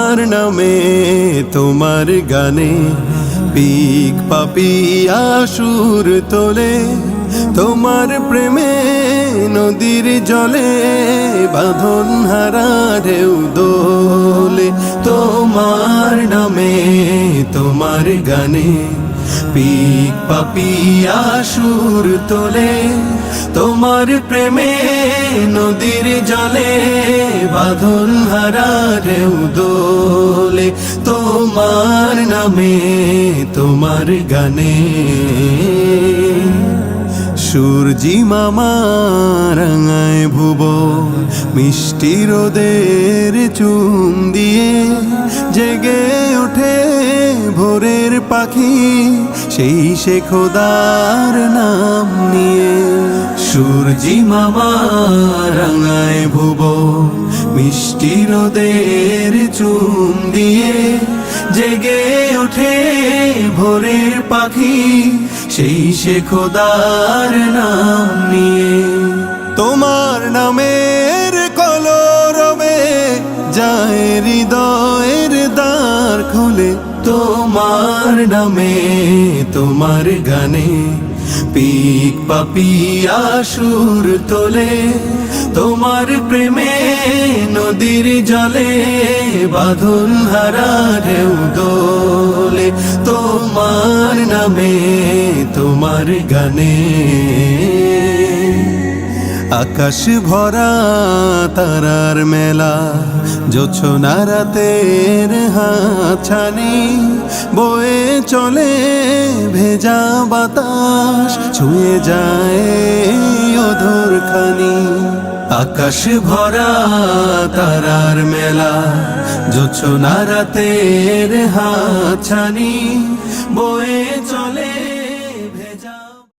তোমার নামে তোমার গানে পিক পাপিয়া সুর তোলে, তোমার প্রেমে নদীর জলে বাঁধন হারা ঢেউ দোলে। তোমার নামে তোমার গানে পিক পাপিয়া সুর তোলে, তোমার প্রেমে নদীর জলে বাঁধন হারা ঢেউ দোলে। তোমার নামে তোমার গানে সূর্যি মামা রাঙায় ভুবন, মিষ্টি রোদের চুন দিয়ে জেগে ওঠে ভোরের পাখি সেই সে খোদার নাম নিয়ে। সূর্যি মামা রাঙায় ভুবন, মিষ্টি রোদের চুন দিয়ে জেগে ওঠে ভোরের পাখি সেই সে খোদার নাম নিয়ে। তোমার নামের কলরবে যায় হৃদয়ের দ্বার খোলে, তোমার নামে তোমার গানে পিক পাপিয়া সুর তোলে, তোমার প্রেমে নদীর জলে বাঁধন হারা ঢেউ দোলে। তোমার নামে তোমার গানে আকাশ ভরা তারার মেলা, জোছনা রাতের হাতছানি বয়ে চলে ভেজা বাতাস ছুঁয়ে যায় অধর খানি। আকাশ ভরা তারার মেলা, জোছনা রাতের হাতছানি বয়ে চলে